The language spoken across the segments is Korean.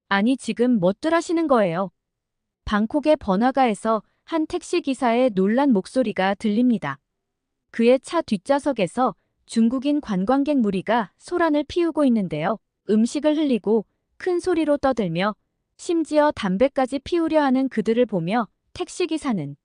아니, 지금 뭐들 하시는 거예요? 방콕의 번화가에서 한 택시기사의 놀란 목소리가 들립니다. 그의 차 뒷좌석에서 중국인 관광객 무리가 소란을 피우고 있는데요. 음식을 흘리고 큰 소리로 떠들며 심지어 담배까지 피우려 하는 그들을 보며 택시기사는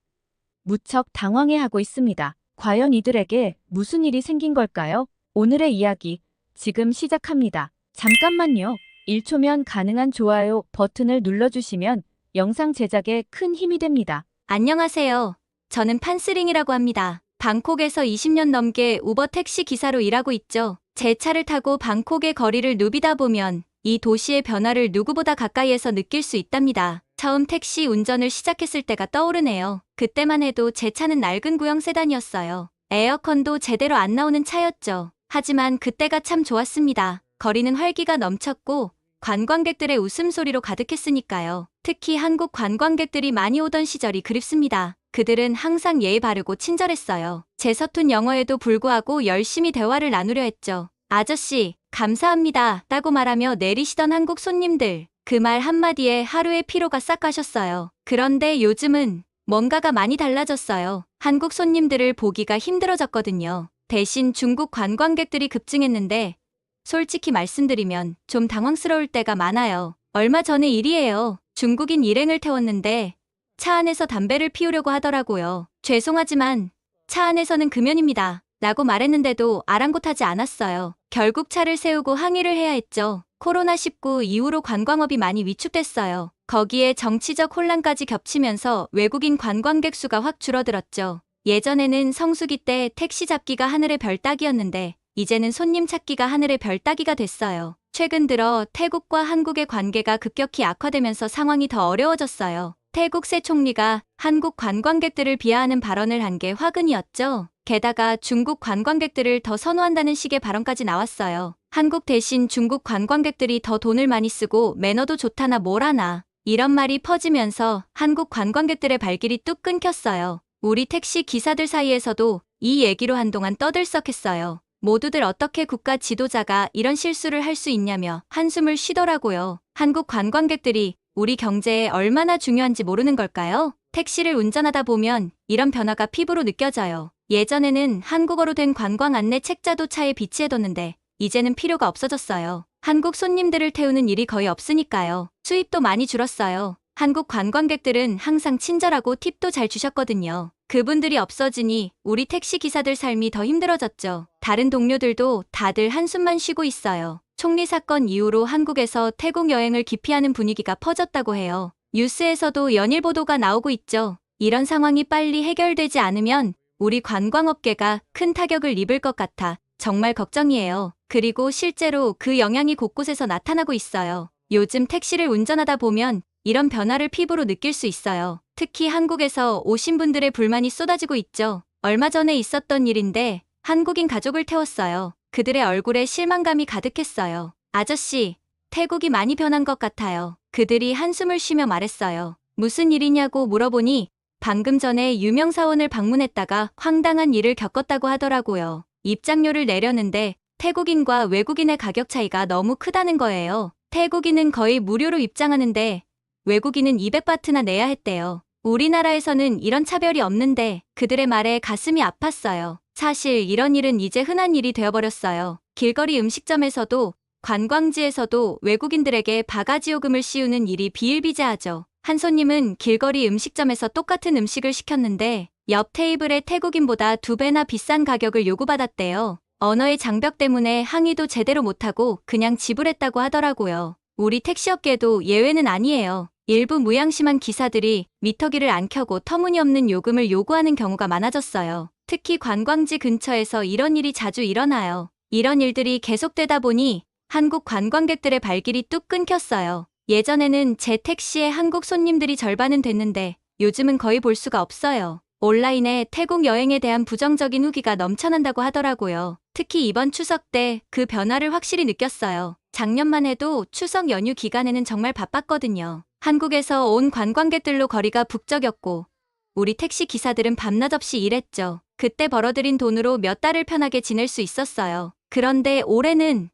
무척 당황해하고 있습니다. 과연 이들에게 무슨 일이 생긴 걸까요? 오늘의 이야기 지금 시작합니다. 잠깐만요. 1초면 가능한 좋아요 버튼을 눌러주시면 영상 제작에 큰 힘이 됩니다. 안녕하세요. 저는 판스링이라고 합니다. 방콕에서 20년 넘게 우버 택시 기사로 일하고 있죠. 제 차를 타고 방콕의 거리를 누비다 보면 이 도시의 변화를 누구보다 가까이에서 느낄 수 있답니다. 처음 택시 운전을 시작했을 때가 떠오르네요. 그때만 해도 제 차는 낡은 구형 세단이었어요. 에어컨도 제대로 안 나오는 차였죠. 하지만 그때가 참 좋았습니다. 거리는 활기가 넘쳤고 관광객들의 웃음소리로 가득했으니까요. 특히 한국 관광객들이 많이 오던 시절이 그립습니다. 그들은 항상 예의 바르고 친절했어요. 제 서툰 영어에도 불구하고 열심히 대화를 나누려 했죠. 아저씨, 감사합니다. 라고 말하며 내리시던 한국 손님들. 그 말 한마디에 하루의 피로가 싹 가셨어요. 그런데 요즘은 뭔가가 많이 달라졌어요. 한국 손님들을 보기가 힘들어졌거든요. 대신 중국 관광객들이 급증했는데 솔직히 말씀드리면 좀 당황스러울 때가 많아요. 얼마 전의 일이에요. 중국인 일행을 태웠는데 차 안에서 담배를 피우려고 하더라고요. 죄송하지만 차 안에서는 금연입니다. 라고 말했는데도 아랑곳하지 않았어요. 결국 차를 세우고 항의를 해야 했죠. 코로나19 이후로 관광업이 많이 위축됐어요. 거기에 정치적 혼란까지 겹치면서 외국인 관광객 수가 확 줄어들었죠. 예전에는 성수기 때 택시 잡기가 하늘의 별 따기였는데 이제는 손님 찾기가 하늘의 별 따기가 됐어요. 최근 들어 태국과 한국의 관계가 급격히 악화되면서 상황이 더 어려워졌어요. 태국 새 총리가 한국 관광객들을 비하하는 발언을 한 게 화근이었죠. 게다가 중국 관광객들을 더 선호한다는 식의 발언까지 나왔어요. 한국 대신 중국 관광객들이 더 돈을 많이 쓰고 매너도 좋다나 뭐라나 이런 말이 퍼지면서 한국 관광객들의 발길이 뚝 끊겼어요. 우리 택시 기사들 사이에서도 이 얘기로 한동안 떠들썩했어요. 모두들 어떻게 국가 지도자가 이런 실수를 할 수 있냐며 한숨을 쉬더라고요. 한국 관광객들이 우리 경제에 얼마나 중요한지 모르는 걸까요? 택시를 운전하다 보면 이런 변화가 피부로 느껴져요. 예전에는 한국어로 된 관광 안내 책자도 차에 비치해뒀는데 이제는 필요가 없어졌어요. 한국 손님들을 태우는 일이 거의 없으니까요. 수입도 많이 줄었어요. 한국 관광객들은 항상 친절하고 팁도 잘 주셨거든요. 그분들이 없어지니 우리 택시 기사들 삶이 더 힘들어졌죠. 다른 동료들도 다들 한숨만 쉬고 있어요. 총리 사건 이후로 한국에서 태국 여행을 기피하는 분위기가 퍼졌다고 해요. 뉴스에서도 연일 보도가 나오고 있죠. 이런 상황이 빨리 해결되지 않으면 우리 관광업계가 큰 타격을 입을 것 같아 정말 걱정이에요. 그리고 실제로 그 영향이 곳곳에서 나타나고 있어요. 요즘 택시를 운전하다 보면 이런 변화를 피부로 느낄 수 있어요. 특히 한국에서 오신 분들의 불만이 쏟아지고 있죠. 얼마 전에 있었던 일인데 한국인 가족을 태웠어요. 그들의 얼굴에 실망감이 가득했어요. 아저씨, 태국이 많이 변한 것 같아요. 그들이 한숨을 쉬며 말했어요. 무슨 일이냐고 물어보니 방금 전에 유명 사원을 방문했다가 황당한 일을 겪었다고 하더라고요. 입장료를 내려는데 태국인과 외국인의 가격 차이가 너무 크다는 거예요. 태국인은 거의 무료로 입장하는데 외국인은 200바트나 내야 했대요. 우리나라에서는 이런 차별이 없는데 그들의 말에 가슴이 아팠어요. 사실 이런 일은 이제 흔한 일이 되어버렸어요. 길거리 음식점에서도 관광지에서도 외국인들에게 바가지 요금을 씌우는 일이 비일비재하죠. 한 손님은 길거리 음식점에서 똑같은 음식을 시켰는데 옆 테이블의 태국인보다 2배나 비싼 가격을 요구받았대요. 언어의 장벽 때문에 항의도 제대로 못하고 그냥 지불했다고 하더라고요. 우리 택시업계도 예외는 아니에요. 일부 무양심한 기사들이 미터기를 안 켜고 터무니없는 요금을 요구하는 경우가 많아졌어요. 특히 관광지 근처에서 이런 일이 자주 일어나요. 이런 일들이 계속되다 보니 한국 관광객들의 발길이 뚝 끊겼어요. 예전에는 제 택시에 한국 손님들이 절반은 됐는데 요즘은 거의 볼 수가 없어요. 온라인에 태국 여행에 대한 부정적인 후기가 넘쳐난다고 하더라고요. 특히 이번 추석 때 그 변화를 확실히 느꼈어요. 작년만 해도 추석 연휴 기간에는 정말 바빴거든요. 한국에서 온 관광객들로 거리가 북적였고 우리 택시 기사들은 밤낮 없이 일했죠. 그때 벌어들인 돈으로 몇 달을 편하게 지낼 수 있었어요. 그런데 올해는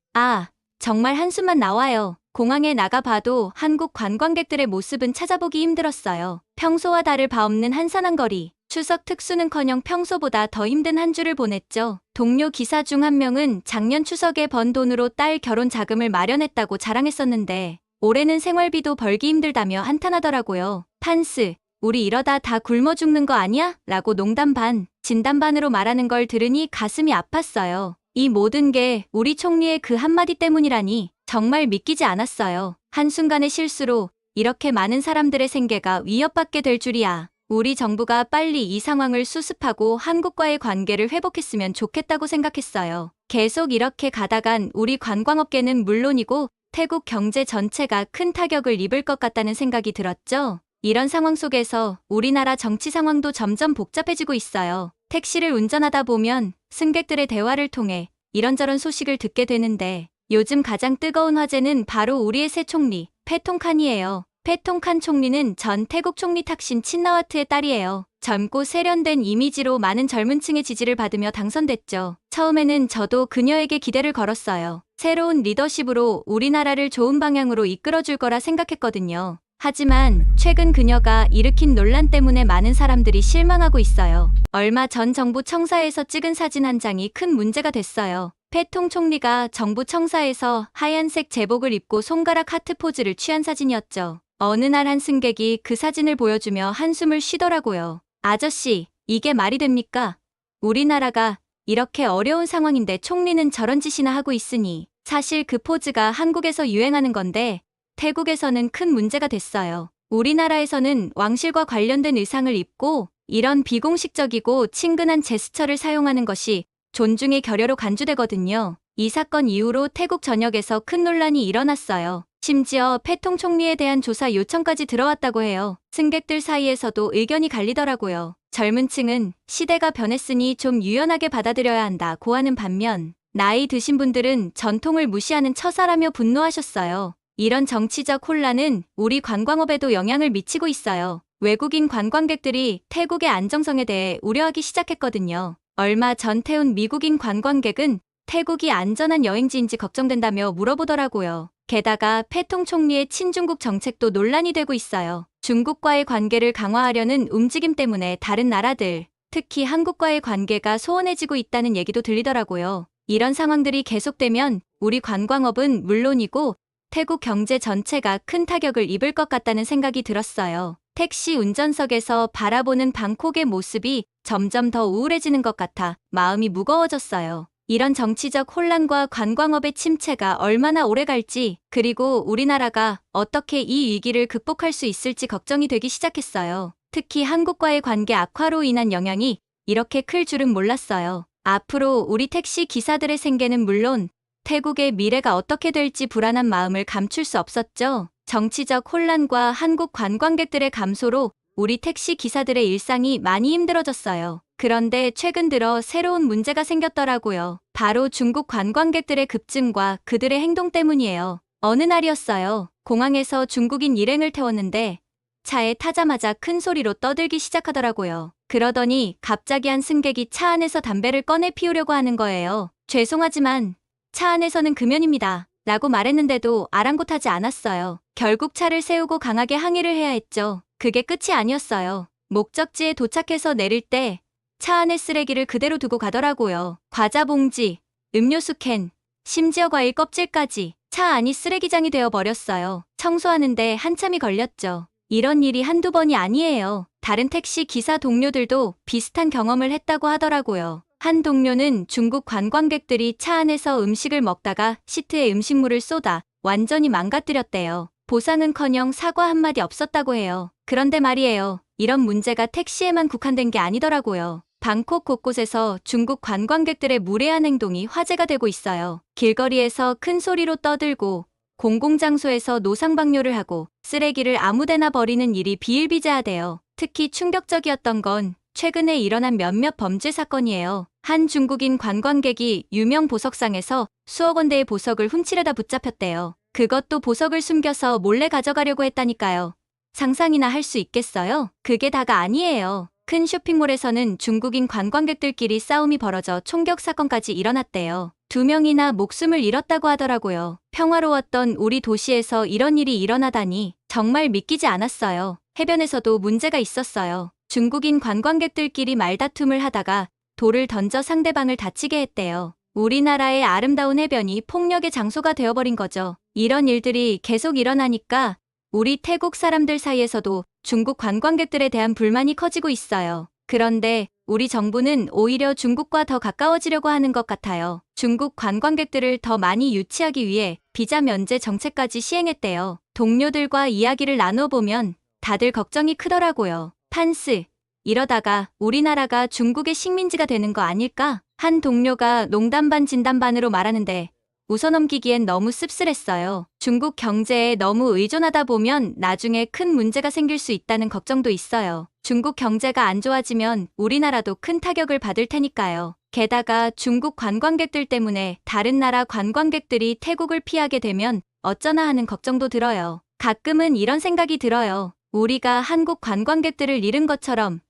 정말 한숨만 나와요. 공항에 나가봐도 한국 관광객들의 모습은 찾아보기 힘들었어요. 평소와 다를 바 없는 한산한 거리. 추석 특수는커녕 평소보다 더 힘든 한 주를 보냈죠. 동료 기사 중 한 명은 작년 추석에 번 돈으로 딸 결혼 자금을 마련했다고 자랑했었는데 올해는 생활비도 벌기 힘들다며 한탄하더라고요. 판스, 우리 이러다 다 굶어 죽는 거 아니야? 라고 농담 반, 진담 반으로 말하는 걸 들으니 가슴이 아팠어요. 이 모든 게 우리 총리의 그 한마디 때문이라니 정말 믿기지 않았어요. 한순간의 실수로 이렇게 많은 사람들의 생계가 위협받게 될 줄이야. 우리 정부가 빨리 이 상황을 수습하고 한국과의 관계를 회복했으면 좋겠다고 생각했어요. 계속 이렇게 가다간 우리 관광업계는 물론이고 태국 경제 전체가 큰 타격을 입을 것 같다는 생각이 들었죠. 이런 상황 속에서 우리나라 정치 상황도 점점 복잡해지고 있어요. 택시를 운전하다 보면 승객들의 대화를 통해 이런저런 소식을 듣게 되는데 요즘 가장 뜨거운 화제는 바로 우리의 새 총리, 패통칸이에요. 패통칸 총리는 전 태국 총리 탁신 친나와트의 딸이에요. 젊고 세련된 이미지로 많은 젊은 층의 지지를 받으며 당선됐죠. 처음에는 저도 그녀에게 기대를 걸었어요. 새로운 리더십으로 우리나라를 좋은 방향으로 이끌어줄 거라 생각했거든요. 하지만 최근 그녀가 일으킨 논란 때문에 많은 사람들이 실망하고 있어요. 얼마 전 정부 청사에서 찍은 사진 한 장이 큰 문제가 됐어요. 패통 총리가 정부 청사에서 하얀색 제복을 입고 손가락 하트 포즈를 취한 사진이었죠. 어느 날 한 승객이 그 사진을 보여주며 한숨을 쉬더라고요. 아저씨, 이게 말이 됩니까? 우리나라가 이렇게 어려운 상황인데 총리는 저런 짓이나 하고 있으니 사실 그 포즈가 한국에서 유행하는 건데 태국에서는 큰 문제가 됐어요. 우리나라에서는 왕실과 관련된 의상을 입고 이런 비공식적이고 친근한 제스처를 사용하는 것이 존중의 결여로 간주되거든요. 이 사건 이후로 태국 전역에서 큰 논란이 일어났어요. 심지어 패통 총리에 대한 조사 요청까지 들어왔다고 해요. 승객들 사이에서도 의견이 갈리더라고요. 젊은 층은 시대가 변했으니 좀 유연하게 받아들여야 한다고 하는 반면 나이 드신 분들은 전통을 무시하는 처사라며 분노하셨어요. 이런 정치적 혼란은 우리 관광업에도 영향을 미치고 있어요. 외국인 관광객들이 태국의 안정성에 대해 우려하기 시작했거든요. 얼마 전 태운 미국인 관광객은 태국이 안전한 여행지인지 걱정된다며 물어보더라고요. 게다가 패통 총리의 친중국 정책도 논란이 되고 있어요. 중국과의 관계를 강화하려는 움직임 때문에 다른 나라들, 특히 한국과의 관계가 소원해지고 있다는 얘기도 들리더라고요. 이런 상황들이 계속되면 우리 관광업은 물론이고 태국 경제 전체가 큰 타격을 입을 것 같다는 생각이 들었어요. 택시 운전석에서 바라보는 방콕의 모습이 점점 더 우울해지는 것 같아 마음이 무거워졌어요. 이런 정치적 혼란과 관광업의 침체가 얼마나 오래 갈지, 그리고 우리나라가 어떻게 이 위기를 극복할 수 있을지 걱정이 되기 시작했어요. 특히 한국과의 관계 악화로 인한 영향이 이렇게 클 줄은 몰랐어요. 앞으로 우리 택시 기사들의 생계는 물론 태국의 미래가 어떻게 될지 불안한 마음을 감출 수 없었죠. 정치적 혼란과 한국 관광객들의 감소로 우리 택시 기사들의 일상이 많이 힘들어졌어요. 그런데 최근 들어 새로운 문제가 생겼더라고요. 바로 중국 관광객들의 급증과 그들의 행동 때문이에요. 어느 날이었어요. 공항에서 중국인 일행을 태웠는데 차에 타자마자 큰 소리로 떠들기 시작하더라고요. 그러더니 갑자기 한 승객이 차 안에서 담배를 꺼내 피우려고 하는 거예요. 죄송하지만 차 안에서는 금연입니다. 라고 말했는데도 아랑곳하지 않았어요. 결국 차를 세우고 강하게 항의를 해야 했죠. 그게 끝이 아니었어요. 목적지에 도착해서 내릴 때 차 안에 쓰레기를 그대로 두고 가더라고요. 과자 봉지, 음료수 캔, 심지어 과일 껍질까지 차 안이 쓰레기장이 되어버렸어요. 청소하는데 한참이 걸렸죠. 이런 일이 한두 번이 아니에요. 다른 택시 기사 동료들도 비슷한 경험을 했다고 하더라고요. 한 동료는 중국 관광객들이 차 안에서 음식을 먹다가 시트에 음식물을 쏟아 완전히 망가뜨렸대요. 보상은커녕 사과 한마디 없었다고 해요. 그런데 말이에요. 이런 문제가 택시에만 국한된 게 아니더라고요. 방콕 곳곳에서 중국 관광객들의 무례한 행동이 화제가 되고 있어요. 길거리에서 큰 소리로 떠들고 공공장소에서 노상방뇨를 하고 쓰레기를 아무데나 버리는 일이 비일비재하대요. 특히 충격적이었던 건 최근에 일어난 몇몇 범죄 사건이에요. 한 중국인 관광객이 유명 보석상에서 수억 원대의 보석을 훔치려다 붙잡혔대요. 그것도 보석을 숨겨서 몰래 가져가려고 했다니까요. 상상이나 할 수 있겠어요? 그게 다가 아니에요. 큰 쇼핑몰에서는 중국인 관광객들끼리 싸움이 벌어져 총격 사건까지 일어났대요. 2명이나 목숨을 잃었다고 하더라고요. 평화로웠던 우리 도시에서 이런 일이 일어나다니 정말 믿기지 않았어요. 해변에서도 문제가 있었어요. 중국인 관광객들끼리 말다툼을 하다가 돌을 던져 상대방을 다치게 했대요. 우리나라의 아름다운 해변이 폭력의 장소가 되어버린 거죠. 이런 일들이 계속 일어나니까 우리 태국 사람들 사이에서도 중국 관광객들에 대한 불만이 커지고 있어요. 그런데 우리 정부는 오히려 중국과 더 가까워지려고 하는 것 같아요. 중국 관광객들을 더 많이 유치하기 위해 비자 면제 정책까지 시행했대요. 동료들과 이야기를 나눠보면 다들 걱정이 크더라고요. 판스, 이러다가 우리나라가 중국의 식민지가 되는 거 아닐까? 한 동료가 농담 반 진담 반으로 말하는데 웃어넘기기엔 너무 씁쓸했어요. 중국 경제에 너무 의존하다 보면 나중에 큰 문제가 생길 수 있다는 걱정도 있어요. 중국 경제가 안 좋아지면 우리나라도 큰 타격을 받을 테니까요. 게다가 중국 관광객들 때문에 다른 나라 관광객들이 태국을 피하게 되면 어쩌나 하는 걱정도 들어요. 가끔은 이런 생각이 들어요. 우리가 한국 관광객들을 잃은 것처럼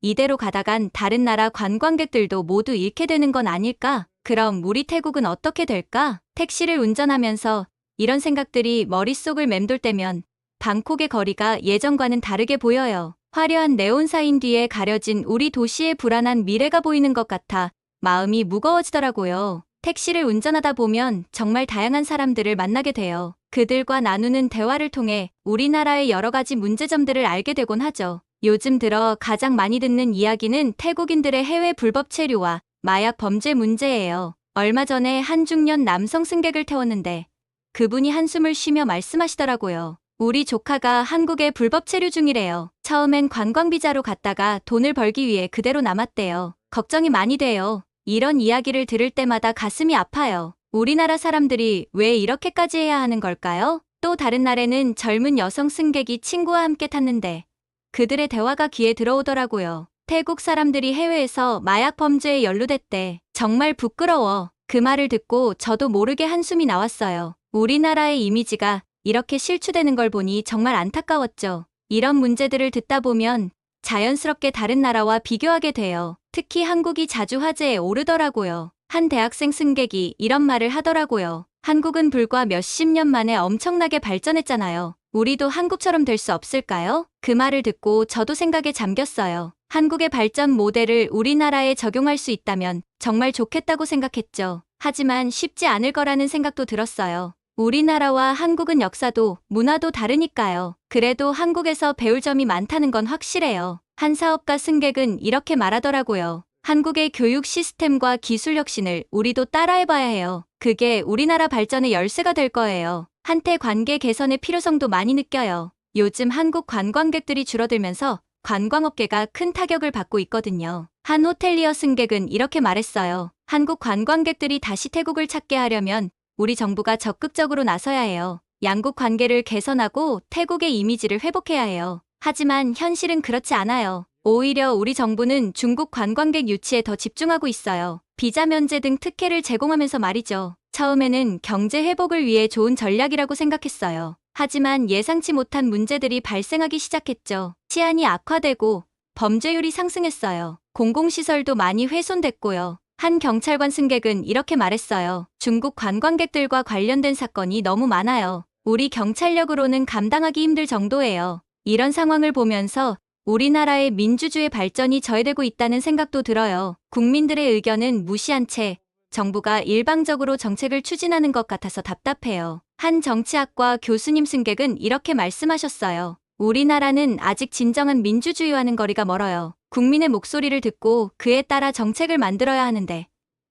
이대로 가다간 다른 나라 관광객들도 모두 잃게 되는 건 아닐까? 그럼 우리 태국은 어떻게 될까? 택시를 운전하면서 이런 생각들이 머릿속을 맴돌 때면 방콕의 거리가 예전과는 다르게 보여요. 화려한 네온사인 뒤에 가려진 우리 도시의 불안한 미래가 보이는 것 같아 마음이 무거워지더라고요. 택시를 운전하다 보면 정말 다양한 사람들을 만나게 돼요. 그들과 나누는 대화를 통해 우리나라의 여러 가지 문제점들을 알게 되곤 하죠. 요즘 들어 가장 많이 듣는 이야기는 태국인들의 해외 불법 체류와 마약 범죄 문제예요. 얼마 전에 한 중년 남성 승객을 태웠는데 그분이 한숨을 쉬며 말씀하시더라고요. 우리 조카가 한국에 불법 체류 중이래요. 처음엔 관광비자로 갔다가 돈을 벌기 위해 그대로 남았대요. 걱정이 많이 돼요. 이런 이야기를 들을 때마다 가슴이 아파요. 우리나라 사람들이 왜 이렇게까지 해야 하는 걸까요? 또 다른 날에는 젊은 여성 승객이 친구와 함께 탔는데 그들의 대화가 귀에 들어오더라고요. 태국 사람들이 해외에서 마약 범죄에 연루됐대. 정말 부끄러워. 그 말을 듣고 저도 모르게 한숨이 나왔어요. 우리나라의 이미지가 이렇게 실추되는 걸 보니 정말 안타까웠죠. 이런 문제들을 듣다 보면 자연스럽게 다른 나라와 비교하게 돼요. 특히 한국이 자주 화제에 오르더라고요. 한 대학생 승객이 이런 말을 하더라고요. 한국은 불과 몇십 년 만에 엄청나게 발전했잖아요. 우리도 한국처럼 될 수 없을까요? 그 말을 듣고 저도 생각에 잠겼어요. 한국의 발전 모델을 우리나라에 적용할 수 있다면 정말 좋겠다고 생각했죠. 하지만 쉽지 않을 거라는 생각도 들었어요. 우리나라와 한국은 역사도 문화도 다르니까요. 그래도 한국에서 배울 점이 많다는 건 확실해요. 한 사업가 승객은 이렇게 말하더라고요. 한국의 교육 시스템과 기술 혁신을 우리도 따라해봐야 해요. 그게 우리나라 발전의 열쇠가 될 거예요. 한때 관계 개선의 필요성도 많이 느껴요. 요즘 한국 관광객들이 줄어들면서 관광업계가 큰 타격을 받고 있거든요. 한 호텔리어 승객은 이렇게 말했어요. 한국 관광객들이 다시 태국을 찾게 하려면 우리 정부가 적극적으로 나서야 해요. 양국 관계를 개선하고 태국의 이미지를 회복해야 해요. 하지만 현실은 그렇지 않아요. 오히려 우리 정부는 중국 관광객 유치에 더 집중하고 있어요. 비자 면제 등 특혜를 제공하면서 말이죠. 처음에는 경제 회복을 위해 좋은 전략이라고 생각했어요. 하지만 예상치 못한 문제들이 발생하기 시작했죠. 치안이 악화되고 범죄율이 상승했어요. 공공시설도 많이 훼손됐고요. 한 경찰관 승객은 이렇게 말했어요. 중국 관광객들과 관련된 사건이 너무 많아요. 우리 경찰력으로는 감당하기 힘들 정도예요. 이런 상황을 보면서 우리나라의 민주주의 발전이 저해되고 있다는 생각도 들어요. 국민들의 의견은 무시한 채 정부가 일방적으로 정책을 추진하는 것 같아서 답답해요. 한 정치학과 교수님 승객은 이렇게 말씀하셨어요. 우리나라는 아직 진정한 민주주의와는 거리가 멀어요. 국민의 목소리를 듣고 그에 따라 정책을 만들어야 하는데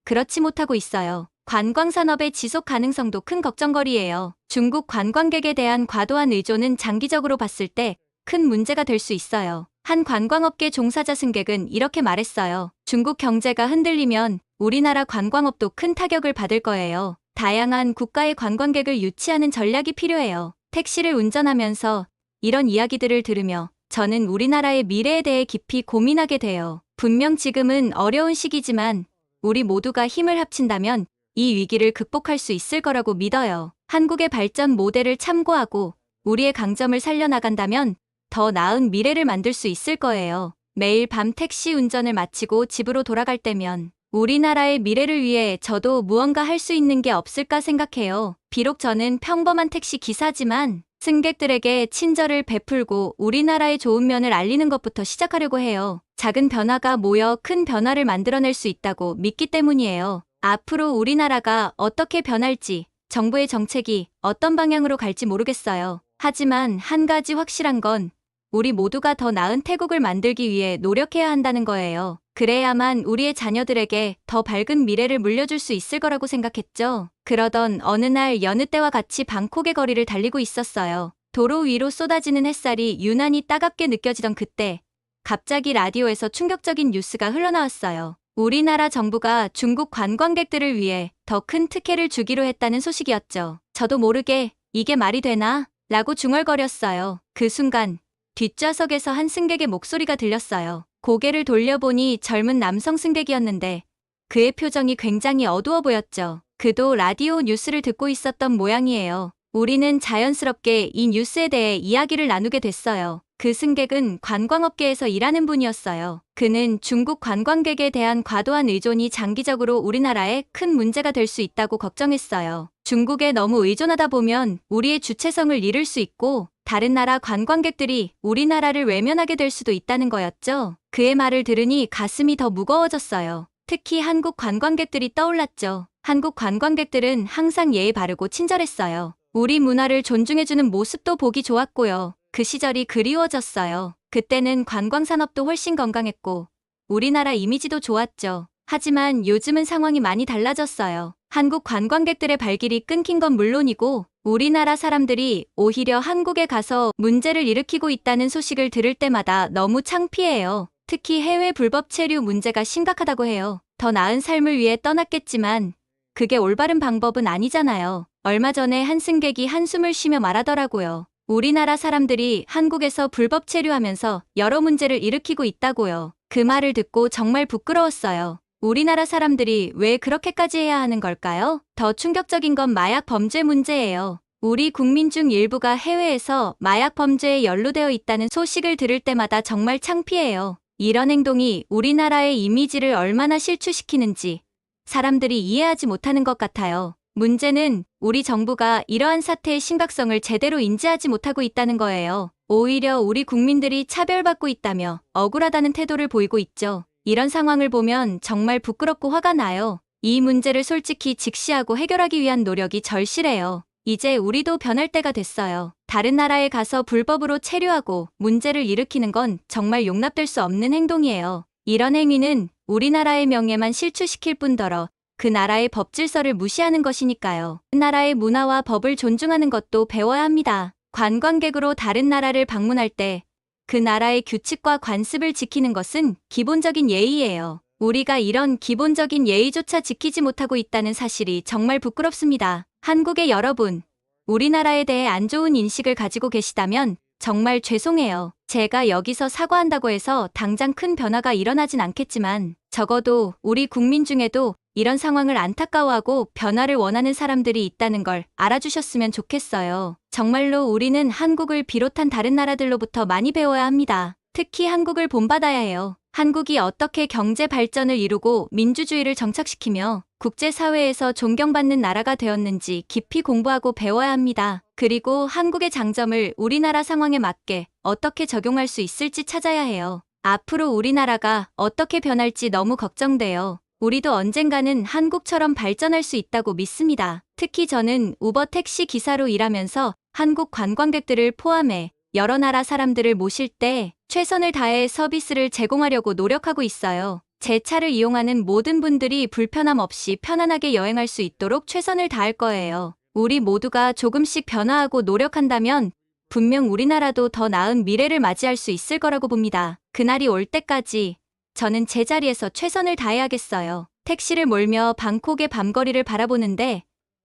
그렇지 못하고 있어요. 관광산업의 지속 가능성도 큰 걱정거리예요. 중국 관광객에 대한 과도한 의존은 장기적으로 봤을 때 큰 문제가 될 수 있어요. 한 관광업계 종사자 승객은 이렇게 말했어요. 중국 경제가 흔들리면 우리나라 관광업도 큰 타격을 받을 거예요. 다양한 국가의 관광객을 유치하는 전략이 필요해요. 택시를 운전하면서 이런 이야기들을 들으며 저는 우리나라의 미래에 대해 깊이 고민하게 돼요. 분명 지금은 어려운 시기지만 우리 모두가 힘을 합친다면 이 위기를 극복할 수 있을 거라고 믿어요. 한국의 발전 모델을 참고하고 우리의 강점을 살려나간다면 더 나은 미래를 만들 수 있을 거예요. 매일 밤 택시 운전을 마치고 집으로 돌아갈 때면 우리나라의 미래를 위해 저도 무언가 할 수 있는 게 없을까 생각해요. 비록 저는 평범한 택시 기사지만 승객들에게 친절을 베풀고 우리나라의 좋은 면을 알리는 것부터 시작하려고 해요. 작은 변화가 모여 큰 변화를 만들어낼 수 있다고 믿기 때문이에요. 앞으로 우리나라가 어떻게 변할지, 정부의 정책이 어떤 방향으로 갈지 모르겠어요. 하지만 한 가지 확실한 건 우리 모두가 더 나은 태국을 만들기 위해 노력해야 한다는 거예요. 그래야만 우리의 자녀들에게 더 밝은 미래를 물려줄 수 있을 거라고 생각했죠. 그러던 어느 날 여느 때와 같이 방콕의 거리를 달리고 있었어요. 도로 위로 쏟아지는 햇살이 유난히 따갑게 느껴지던 그때 갑자기 라디오에서 충격적인 뉴스가 흘러나왔어요. 우리나라 정부가 중국 관광객들을 위해 더 큰 특혜를 주기로 했다는 소식이었죠. 저도 모르게 이게 말이 되나? 라고 중얼거렸어요. 그 순간 뒷좌석에서 한 승객의 목소리가 들렸어요. 고개를 돌려보니 젊은 남성 승객이었는데 그의 표정이 굉장히 어두워 보였죠. 그도 라디오 뉴스를 듣고 있었던 모양이에요. 우리는 자연스럽게 이 뉴스에 대해 이야기를 나누게 됐어요. 그 승객은 관광업계에서 일하는 분이었어요. 그는 중국 관광객에 대한 과도한 의존이 장기적으로 우리나라에 큰 문제가 될 수 있다고 걱정했어요. 중국에 너무 의존하다 보면 우리의 주체성을 잃을 수 있고 다른 나라 관광객들이 우리나라를 외면하게 될 수도 있다는 거였죠. 그의 말을 들으니 가슴이 더 무거워졌어요. 특히 한국 관광객들이 떠올랐죠. 한국 관광객들은 항상 예의 바르고 친절했어요. 우리 문화를 존중해주는 모습도 보기 좋았고요. 그 시절이 그리워졌어요. 그때는 관광산업도 훨씬 건강했고 우리나라 이미지도 좋았죠. 하지만 요즘은 상황이 많이 달라졌어요. 한국 관광객들의 발길이 끊긴 건 물론이고 우리나라 사람들이 오히려 한국에 가서 문제를 일으키고 있다는 소식을 들을 때마다 너무 창피해요. 특히 해외 불법 체류 문제가 심각하다고 해요. 더 나은 삶을 위해 떠났겠지만 그게 올바른 방법은 아니잖아요. 얼마 전에 한 승객이 한숨을 쉬며 말하더라고요. 우리나라 사람들이 한국에서 불법 체류하면서 여러 문제를 일으키고 있다고요. 그 말을 듣고 정말 부끄러웠어요. 우리나라 사람들이 왜 그렇게까지 해야 하는 걸까요? 더 충격적인 건 마약 범죄 문제예요. 우리 국민 중 일부가 해외에서 마약 범죄에 연루되어 있다는 소식을 들을 때마다 정말 창피해요. 이런 행동이 우리나라의 이미지를 얼마나 실추시키는지 사람들이 이해하지 못하는 것 같아요. 문제는 우리 정부가 이러한 사태의 심각성을 제대로 인지하지 못하고 있다는 거예요. 오히려 우리 국민들이 차별받고 있다며 억울하다는 태도를 보이고 있죠. 이런 상황을 보면 정말 부끄럽고 화가 나요. 이 문제를 솔직히 직시하고 해결하기 위한 노력이 절실해요. 이제 우리도 변할 때가 됐어요. 다른 나라에 가서 불법으로 체류하고 문제를 일으키는 건 정말 용납될 수 없는 행동이에요. 이런 행위는 우리나라의 명예만 실추시킬 뿐더러 그 나라의 법 질서를 무시하는 것이니까요. 그 나라의 문화와 법을 존중하는 것도 배워야 합니다. 관광객으로 다른 나라를 방문할 때 그 나라의 규칙과 관습을 지키는 것은 기본적인 예의예요. 우리가 이런 기본적인 예의조차 지키지 못하고 있다는 사실이 정말 부끄럽습니다. 한국의 여러분, 우리나라에 대해 안 좋은 인식을 가지고 계시다면 정말 죄송해요. 제가 여기서 사과한다고 해서 당장 큰 변화가 일어나진 않겠지만 적어도 우리 국민 중에도 이런 상황을 안타까워하고 변화를 원하는 사람들이 있다는 걸 알아주셨으면 좋겠어요. 정말로 우리는 한국을 비롯한 다른 나라들로부터 많이 배워야 합니다. 특히 한국을 본받아야 해요. 한국이 어떻게 경제 발전을 이루고 민주주의를 정착시키며 국제사회에서 존경받는 나라가 되었는지 깊이 공부하고 배워야 합니다. 그리고 한국의 장점을 우리나라 상황에 맞게 어떻게 적용할 수 있을지 찾아야 해요. 앞으로 우리나라가 어떻게 변할지 너무 걱정돼요. 우리도 언젠가는 한국처럼 발전할 수 있다고 믿습니다. 특히 저는 우버 택시 기사로 일하면서 한국 관광객들을 포함해 여러 나라 사람들을 모실 때 최선을 다해 서비스를 제공하려고 노력하고 있어요. 제 차를 이용하는 모든 분들이 불편함 없이 편안하게 여행할 수 있도록 최선을 다할 거예요. 우리 모두가 조금씩 변화하고 노력한다면 분명 우리나라도 더 나은 미래를 맞이할 수 있을 거라고 봅니다. 그날이 올 때까지 저는 제 자리에서 최선을 다해야겠어요. 택시를 몰며 방콕의 밤거리를 바라보는데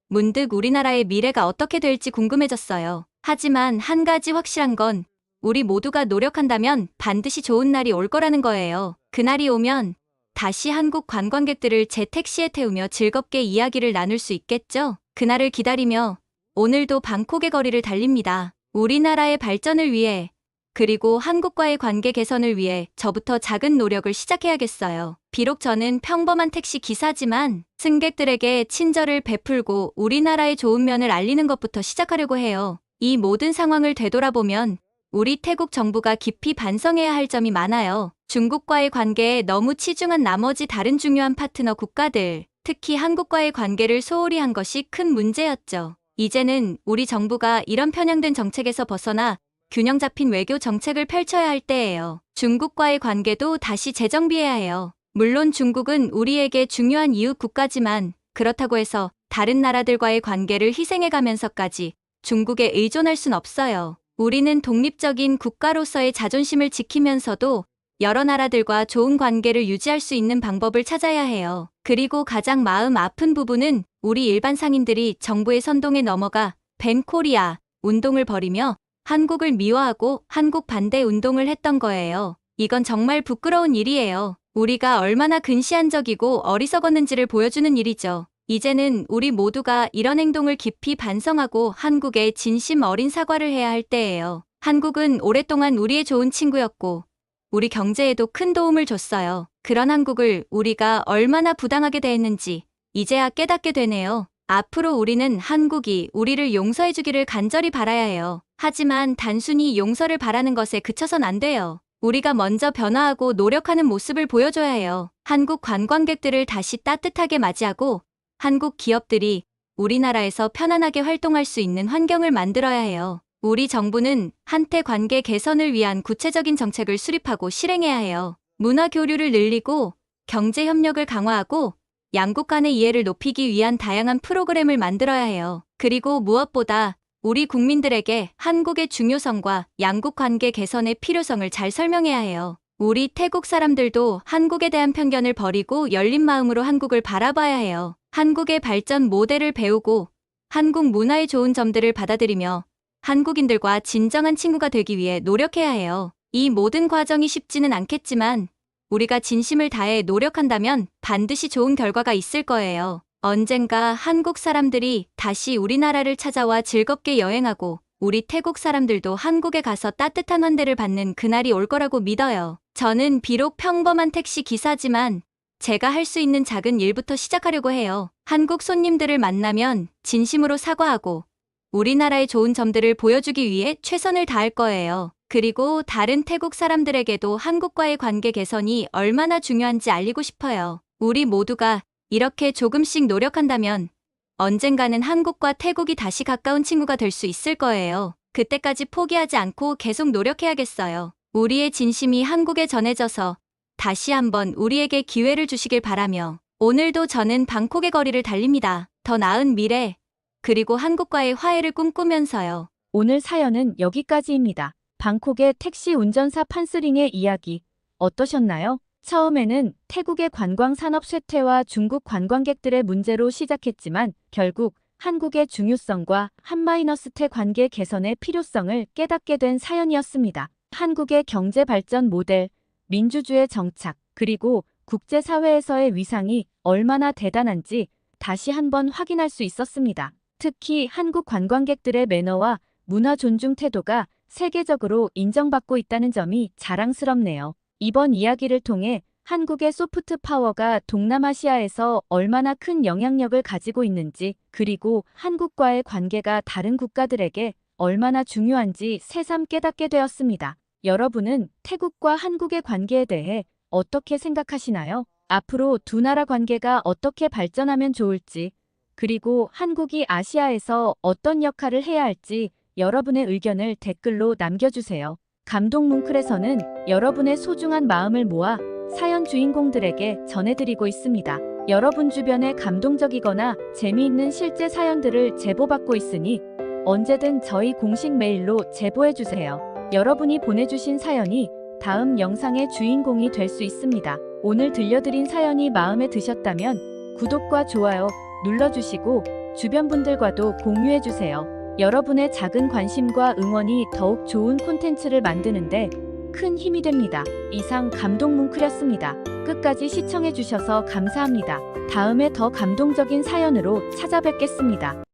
문득 우리나라의 미래가 어떻게 될지 궁금해졌어요. 하지만 한 가지 확실한 건 우리 모두가 노력한다면 반드시 좋은 날이 올 거라는 거예요. 그날이 오면 다시 한국 관광객들을 제 택시에 태우며 즐겁게 이야기를 나눌 수 있겠죠? 그날을 기다리며 오늘도 방콕의 거리를 달립니다. 우리나라의 발전을 위해 그리고 한국과의 관계 개선을 위해 저부터 작은 노력을 시작해야겠어요. 비록 저는 평범한 택시 기사지만 승객들에게 친절을 베풀고 우리나라의 좋은 면을 알리는 것부터 시작하려고 해요. 이 모든 상황을 되돌아보면 우리 태국 정부가 깊이 반성해야 할 점이 많아요. 중국과의 관계에 너무 치중한 나머지 다른 중요한 파트너 국가들, 특히 한국과의 관계를 소홀히 한 것이 큰 문제였죠. 이제는 우리 정부가 이런 편향된 정책에서 벗어나 균형 잡힌 외교 정책을 펼쳐야 할 때예요. 중국과의 관계도 다시 재정비해야 해요. 물론 중국은 우리에게 중요한 이웃 국가지만 그렇다고 해서 다른 나라들과의 관계를 희생해가면서까지 중국에 의존할 순 없어요. 우리는 독립적인 국가로서의 자존심을 지키면서도 여러 나라들과 좋은 관계를 유지할 수 있는 방법을 찾아야 해요. 그리고 가장 마음 아픈 부분은 우리 일반 상인들이 정부의 선동에 넘어가 밴 코리아 운동을 벌이며 한국을 미워하고 한국 반대 운동을 했던 거예요. 이건 정말 부끄러운 일이에요. 우리가 얼마나 근시안적이고 어리석었는지를 보여주는 일이죠. 이제는 우리 모두가 이런 행동을 깊이 반성하고 한국에 진심 어린 사과를 해야 할 때예요. 한국은 오랫동안 우리의 좋은 친구였고 우리 경제에도 큰 도움을 줬어요. 그런 한국을 우리가 얼마나 부당하게 대했는지 이제야 깨닫게 되네요. 앞으로 우리는 한국이 우리를 용서해주기를 간절히 바라야 해요. 하지만 단순히 용서를 바라는 것에 그쳐선 안 돼요. 우리가 먼저 변화하고 노력하는 모습을 보여줘야 해요. 한국 관광객들을 다시 따뜻하게 맞이하고 한국 기업들이 우리나라에서 편안하게 활동할 수 있는 환경을 만들어야 해요. 우리 정부는 한태 관계 개선을 위한 구체적인 정책을 수립하고 실행해야 해요. 문화 교류를 늘리고 경제 협력을 강화하고 양국 간의 이해를 높이기 위한 다양한 프로그램을 만들어야 해요. 그리고 무엇보다 우리 국민들에게 한국의 중요성과 양국 관계 개선의 필요성을 잘 설명해야 해요. 우리 태국 사람들도 한국에 대한 편견을 버리고 열린 마음으로 한국을 바라봐야 해요. 한국의 발전 모델을 배우고 한국 문화의 좋은 점들을 받아들이며 한국인들과 진정한 친구가 되기 위해 노력해야 해요. 이 모든 과정이 쉽지는 않겠지만 우리가 진심을 다해 노력한다면 반드시 좋은 결과가 있을 거예요. 언젠가 한국 사람들이 다시 우리나라를 찾아와 즐겁게 여행하고 우리 태국 사람들도 한국에 가서 따뜻한 환대를 받는 그날이 올 거라고 믿어요. 저는 비록 평범한 택시 기사지만 제가 할 수 있는 작은 일부터 시작하려고 해요. 한국 손님들을 만나면 진심으로 사과하고 우리나라의 좋은 점들을 보여주기 위해 최선을 다할 거예요. 그리고 다른 태국 사람들에게도 한국과의 관계 개선이 얼마나 중요한지 알리고 싶어요. 우리 모두가 이렇게 조금씩 노력한다면 언젠가는 한국과 태국이 다시 가까운 친구가 될 수 있을 거예요. 그때까지 포기하지 않고 계속 노력해야겠어요. 우리의 진심이 한국에 전해져서 다시 한번 우리에게 기회를 주시길 바라며 오늘도 저는 방콕의 거리를 달립니다. 더 나은 미래, 그리고 한국과의 화해를 꿈꾸면서요. 오늘 사연은 여기까지입니다. 방콕의 택시 운전사 판스링의 이야기 어떠셨나요? 처음에는 태국의 관광 산업 쇠퇴와 중국 관광객들의 문제로 시작했지만 결국 한국의 중요성과 한마이너스태 관계 개선의 필요성을 깨닫게 된 사연이었습니다. 한국의 경제 발전 모델, 민주주의 정착, 그리고 국제사회에서의 위상이 얼마나 대단한지 다시 한번 확인할 수 있었습니다. 특히 한국 관광객들의 매너와 문화 존중 태도가 세계적으로 인정받고 있다는 점이 자랑스럽네요. 이번 이야기를 통해 한국의 소프트 파워가 동남아시아에서 얼마나 큰 영향력을 가지고 있는지, 그리고 한국과의 관계가 다른 국가들에게 얼마나 중요한지 새삼 깨닫게 되었습니다. 여러분은 태국과 한국의 관계에 대해 어떻게 생각하시나요? 앞으로 두 나라 관계가 어떻게 발전하면 좋을지, 그리고 한국이 아시아에서 어떤 역할을 해야 할지 여러분의 의견을 댓글로 남겨주세요. 감동 뭉클에서는 여러분의 소중한 마음을 모아 사연 주인공들에게 전해드리고 있습니다. 여러분 주변에 감동적이거나 재미있는 실제 사연들을 제보받고 있으니 언제든 저희 공식 메일로 제보해주세요. 여러분이 보내주신 사연이 다음 영상의 주인공이 될 수 있습니다. 오늘 들려드린 사연이 마음에 드셨다면 구독과 좋아요 눌러주시고 주변 분들과도 공유해주세요. 여러분의 작은 관심과 응원이 더욱 좋은 콘텐츠를 만드는데 큰 힘이 됩니다. 이상 감동 뭉클이었습니다. 끝까지 시청해주셔서 감사합니다. 다음에 더 감동적인 사연으로 찾아뵙겠습니다.